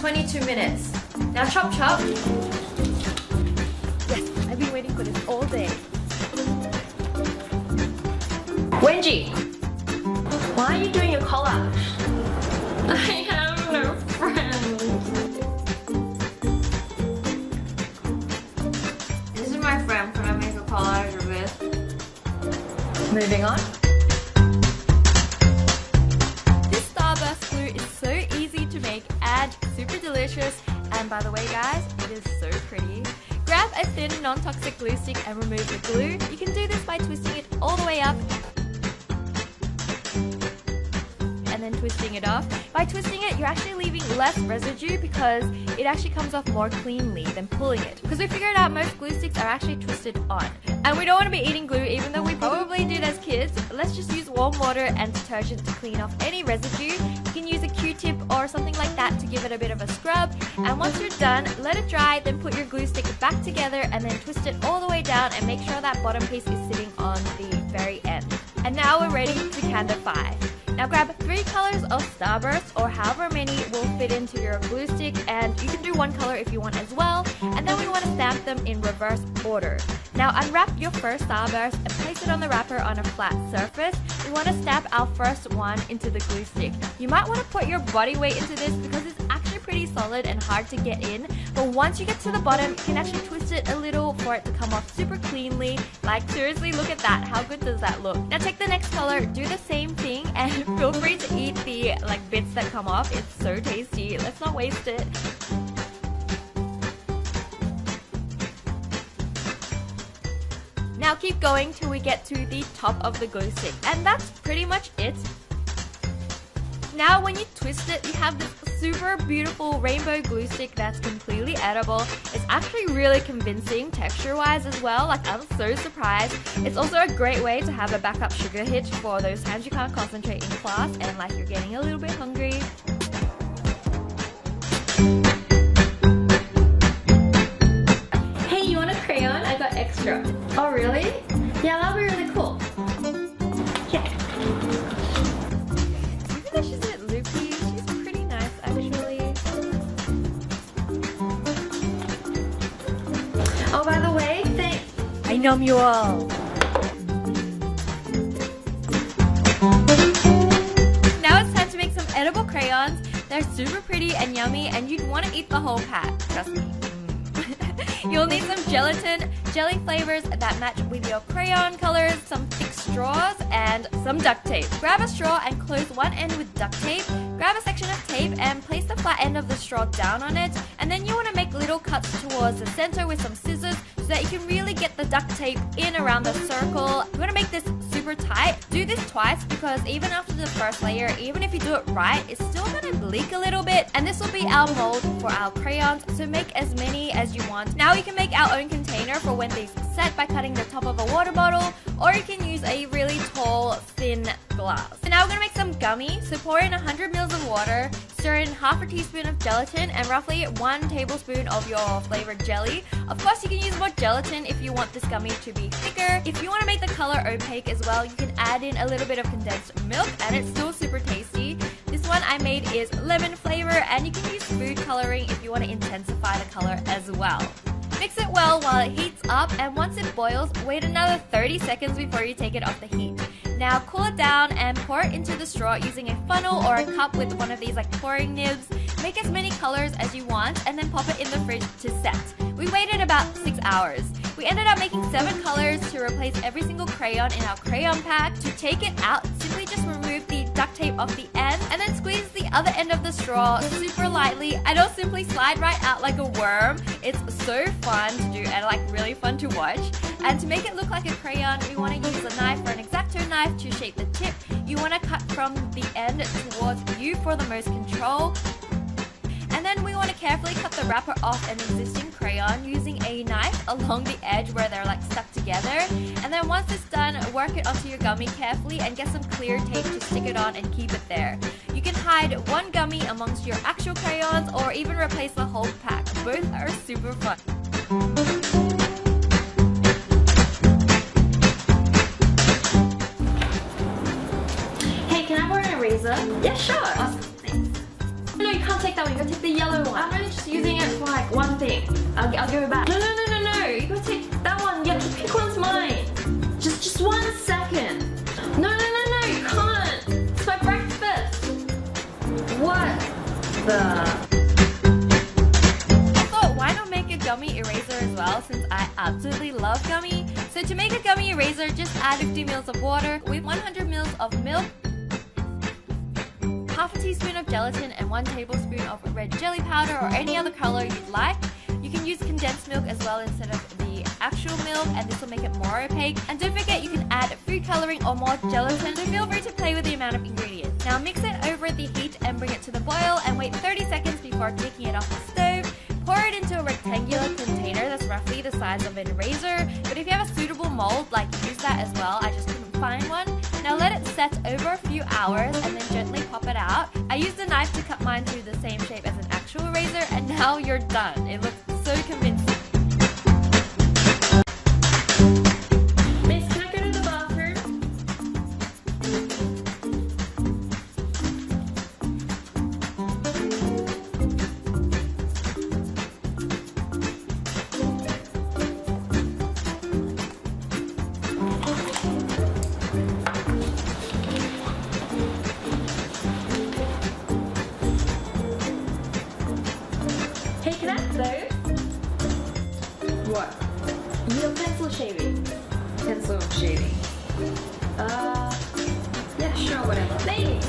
22 minutes. Now chop chop. Yes, I've been waiting for this all day. Wenji, why are you doing your collage? I have no friends. This is my friend. Can I make a collage of this? Moving on. This Starburst glue is so easy to make and super delicious. And by the way guys, it is so pretty. Grab a thin non-toxic glue stick and remove the glue. You can do this by twisting it all the way up and then twisting it off. By twisting it, you're actually leaving less residue because it actually comes off more cleanly than pulling it. Because we figured out most glue sticks are actually twisted on. And we don't want to be eating glue even though we probably did as kids. Let's just use warm water and detergent to clean off any residue. You can use a Q-tip or something like that to give it a bit of a scrub. And once you're done, let it dry, then put your glue stick back together and then twist it all the way down and make sure that bottom piece is sitting on the very end. And now we're ready to candify. Now grab 3 colors of Starburst or however many will fit into your glue stick, and you can do 1 color if you want as well. And then we want to stamp them in reverse order. Now unwrap your first Starburst and place it on the wrapper on a flat surface. We want to stamp our first one into the glue stick. You might want to put your body weight into this because it's actually pretty solid and hard to get in. But once you get to the bottom, you can actually twist it a little for it to come off super cleanly. Like seriously, look at that. How good does that look? Now take the next color, do the same thing, and feel free to eat the bits that come off. It's so tasty. Let's not waste it. Now keep going till we get to the top of the glue stick, and that's pretty much it. Now when you twist it, you have this super beautiful rainbow glue stick that's completely edible. It's actually really convincing texture-wise as well. Like, I'm so surprised. It's also a great way to have a backup sugar hit for those times you can't concentrate in class and like you're getting a little bit hungry. Hey, you want a crayon? I got extra. Oh really? Yeah, that'll be really cool. Yeah. Even though she's a bit loopy, she's pretty nice actually. Oh, by the way, I know you all. Now it's time to make some edible crayons. They're super pretty and yummy, and you'd want to eat the whole pack, trust me. You'll need some gelatin, jelly flavors that match with your crayon colors, some thick straws, and some duct tape. Grab a straw and close one end with duct tape. Grab a section of tape and place the flat end of the straw down on it. And then you want to make little cuts towards the center with some scissors so that you can really get the duct tape in around the circle. You want to make this super tight. Do this twice because even after the first layer, even if you do it right, it's still going to leak a little bit. And this will be our mold for our crayons, so make as many as you want. Now you can make our own container for when these set by cutting the top of a water bottle, or you can use a really tall, thin glass. So now we're going to make some gummy. So pour in 100 ml of water, stir in half a teaspoon of gelatin and roughly 1 tablespoon of your flavored jelly. Of course, you can use more gelatin if you want this gummy to be thicker. If you want to make the color opaque as well, you can add in a little bit of condensed milk and it's still super tasty. This one I made is lemon flavor, and you can use food coloring if you want to intensify the color as well. Mix it well while it heats up, and once it boils, wait another 30 seconds before you take it off the heat. Now cool it down and pour it into the straw using a funnel or a cup with one of these pouring nibs. Make as many colors as you want and then pop it in the fridge to set. We waited about 6 hours. We ended up making 7 colors to replace every single crayon in our crayon pack. To take it out, simply just remove the duct tape off the end and then squeeze the other end of the straw super lightly, and it'll simply slide right out like a worm. It's so fun to do and really fun to watch. And to make it look like a crayon, we want to use a knife or an X-Acto knife to shape the tip. You want to cut from the end towards you for the most control. And then we want to carefully cut the wrapper off an existing crayon using a knife along the edge where they're stuck together. And then once it's done, work it onto your gummy carefully and get some clear tape to stick it on and keep it there. You can hide one gummy amongst your actual crayons or even replace the whole pack. Both are super fun. Hey, can I borrow an eraser? Yeah, sure. Awesome, thanks. No, you can't take that one. You gotta take the yellow one. I'll give it back. No, you gotta take that one. Yeah, pick one's mine. Just 1 second. No, you can't. It's my breakfast. What the? Why not make a gummy eraser as well, since I absolutely love gummy. So to make a gummy eraser, just add 50 ml of water with 100 ml of milk, half a teaspoon of gelatin, and 1 tablespoon of red jelly powder or any other color you'd like. You can use condensed milk as well instead of the actual milk, and this will make it more opaque. And don't forget, you can add food coloring or more gelatin, so feel free to play with the amount of ingredients. Now mix it over the heat and bring it to the boil, and wait 30 seconds before taking it off the stove. Pour it into a rectangular container that's roughly the size of an eraser, but if you have a suitable mold, use that as well. I just couldn't find one. Now let it set over a few hours and then gently pop it out. I used a knife to cut mine through the same shape as an actual eraser, and now you're done. It looks so convincing. Miss, can I go to the bathroom? Hey, can I have those? What? Your pencil shaving. Pencil shaving. Yeah, sure, whatever. Thanks!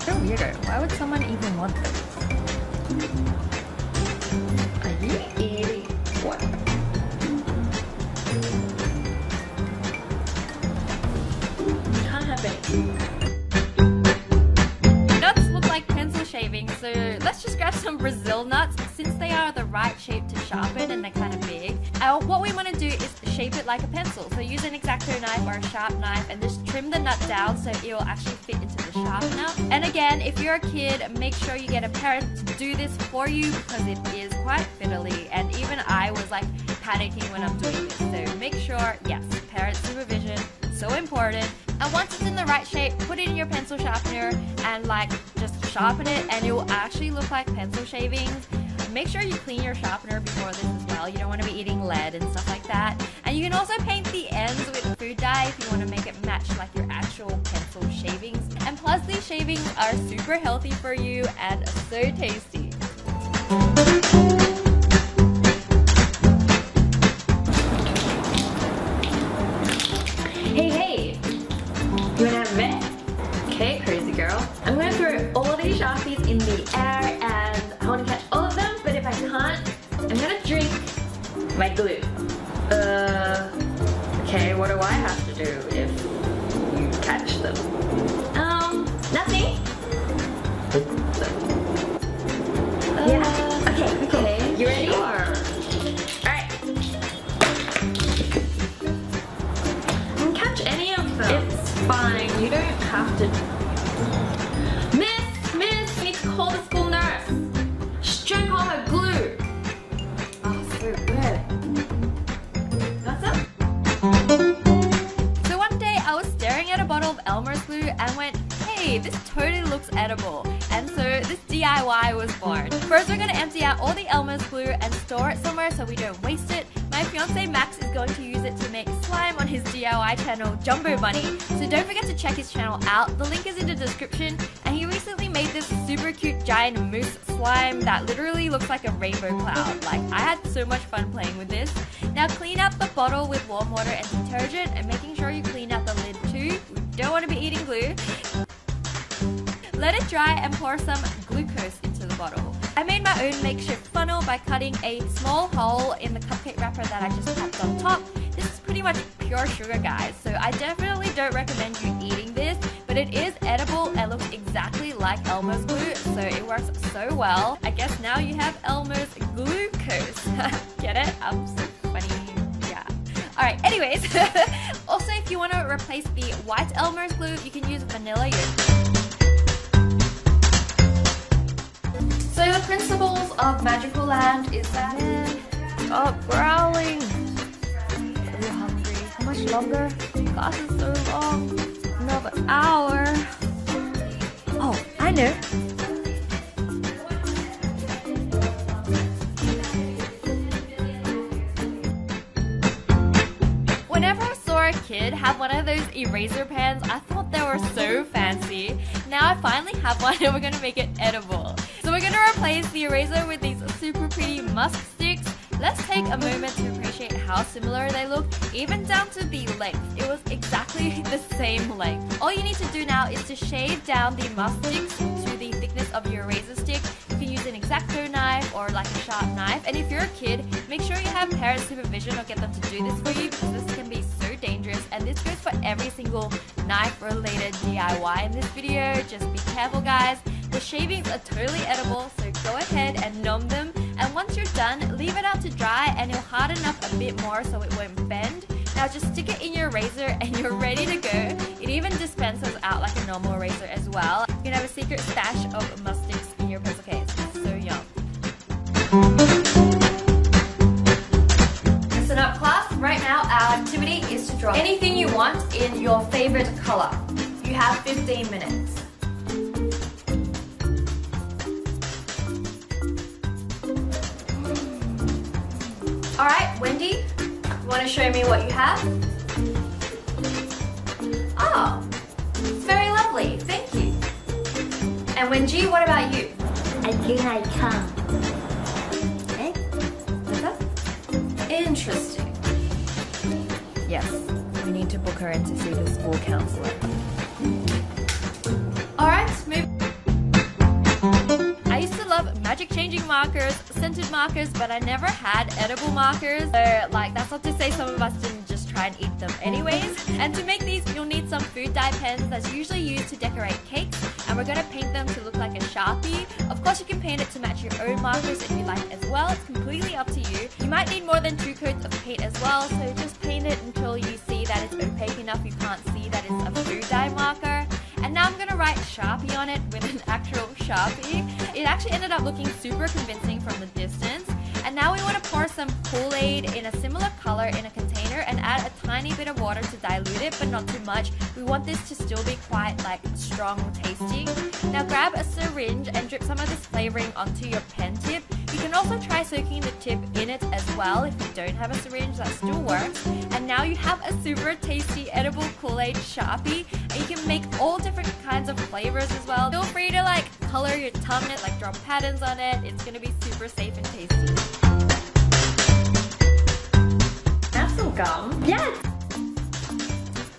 So weirdo. Why would someone even want this? Are you eating what? Can't have any. Nuts look like pencil shaving, so let's just grab some Brazil nuts since they are the right shape to sharpen and they're kind of big. What we want to do is shape it like a pencil. So use an X-Acto knife or a sharp knife and just trim the nut down so it will actually fit into the sharpener. And again, if you're a kid, make sure you get a parent to do this for you because it is quite fiddly, and even I was panicking when I'm doing this. So make sure, yes, parent supervision, so important. And once it's in the right shape, put it in your pencil sharpener and just sharpen it, and it will actually look like pencil shavings. Make sure you clean your sharpener before this as well. You don't want to be eating lead and stuff like that. And you can also paint the ends with food dye if you want to make it match your actual pencil shavings. And plus, these shavings are super healthy for you and so tasty. Hey, you wanna have a bet? Okay, crazy girl. I'm gonna throw all these Sharpies in the air and I wanna catch all of them, but if I can't, I'm gonna drink my glue. Okay, what do I have to do if you catch them? Nothing. Yeah, okay. You ready? Sure. It's fine, you don't have to. Miss, you need to call the school nurse. She drank all her glue. Oh, so good. Got some? So one day I was staring at a bottle of Elmer's glue and went, hey, this totally looks edible. And so this DIY was born. First, we're going to empty out all the Elmer's glue and store it somewhere so we don't waste it. My fiance Max is going to use it to make slime on his DIY channel, Jumbo Bunny. So don't forget to check his channel out. The link is in the description. And he recently made this super cute giant moose slime that literally looks like a rainbow cloud. I had so much fun playing with this. Now clean out the bottle with warm water and detergent, and making sure you clean out the lid too. We don't want to be eating glue. Let it dry and pour some glucose into the bottle. I made my own makeshift funnel by cutting a small hole in the cupcake wrapper that I just tapped on top. This is pretty much pure sugar, guys, so I definitely don't recommend you eating this, but it is edible and looks exactly like Elmer's glue, so it works so well. I guess now you have Elmer's glucose. Get it? I'm so funny. Yeah. Alright, anyways, also if you want to replace the white Elmer's glue, you can use vanilla yogurt. So the principles of Magical Land is that Stop growling! Are you hungry? How much longer? Class is so long. Another hour. Oh, I know. kid, have one of those eraser pens. I thought they were so fancy. Now I finally have one and we're gonna make it edible. So we're gonna replace the eraser with these super pretty musk sticks. Let's take a moment to appreciate how similar they look, even down to the length. It was exactly the same length. All you need to do now is to shave down the musk sticks to the thickness of your eraser stick. You can use an X-Acto knife or like a sharp knife. And if you're a kid, make sure you have parent supervision or get them to do this for you, because this can be so dangerous. And this goes for every single knife-related DIY in this video. Just be careful, guys. The shavings are totally edible, so go ahead and numb them. And once you're done, leave it out to dry and it'll harden up a bit more so it won't bend. Now just stick it in your razor and you're ready to go. It even dispenses out like a normal razor as well. You can have a secret stash of musk sticks in your pencil case. It's so yum. Listen up, class. Right now our activity is to draw anything you want in your favorite color. You have 15 minutes. Alright, Wendy, you want to show me what you have? Oh, it's very lovely, thank you. And Wendy, what about you? I think I can. Eh? What's that? Interesting. Yes, we need to book her in to see the school counselor. Alright, move. I used to love magic changing markers, scented markers, but I never had edible markers. So like, that's not to say some of us didn't just try and eat them anyways. And to make these, you'll need some food dye pens that's usually used to decorate cakes. And we're gonna paint them to look like a Sharpie. Of course you can paint it to match your own markers if you like as well. It's completely up to you. You might need more than 2 coats of paint as well, so just paint it until you see that it's opaque enough you can't see that it's a food dye marker. And now I'm gonna write Sharpie on it with an actual Sharpie. It actually ended up looking super convincing from the distance. And now we want to pour some Kool-Aid in a similar color in a container and add a tiny bit of water to dilute it, but not too much. We want this to still be quite like strong tasting. Now grab a syringe and drip some of this flavoring onto your pen tip. You can also try soaking the tip in it as well. If you don't have a syringe, that still works. And now you have a super tasty edible Kool-Aid Sharpie, and you can make all different kinds of flavors as well. Feel free to like color your tongue in it, like draw patterns on it. It's gonna be super safe and tasty. Have some gum? Yes!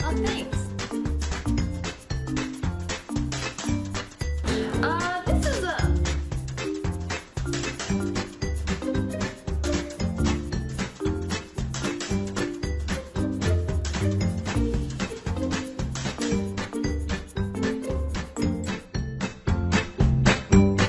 Oh, thanks. This is a...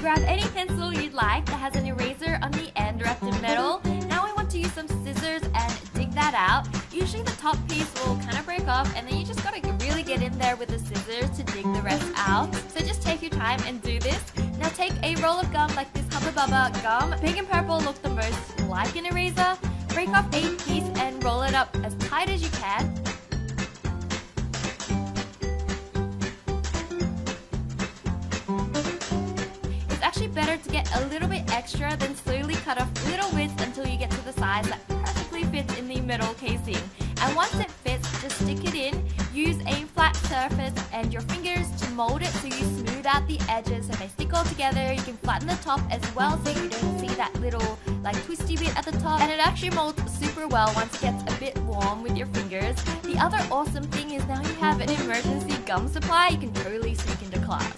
Grab any pencil you'd like that has an eraser on the end wrapped in metal. Now we want to use some scissors and dig that out. Usually the top piece will kind of break off, and then you just gotta really get in there with the scissors to dig the rest out. So just take your time and do this. Now take a roll of gum like this Hubba Bubba gum. Pink and purple look the most like an eraser. Break off a piece and roll it up as tight as you can. It's actually better to get a little bit extra, then slowly cut off little bits until you get to the size that perfectly fits in the metal casing. And once it fits, just stick it in. Use a flat surface and your fingers to mold it so you smooth out the edges so they stick all together. You can flatten the top as well so you don't see that little like twisty bit at the top. And it actually molds super well once it gets a bit warm with your fingers. The other awesome thing is now you have an emergency gum supply you can totally sneak into class.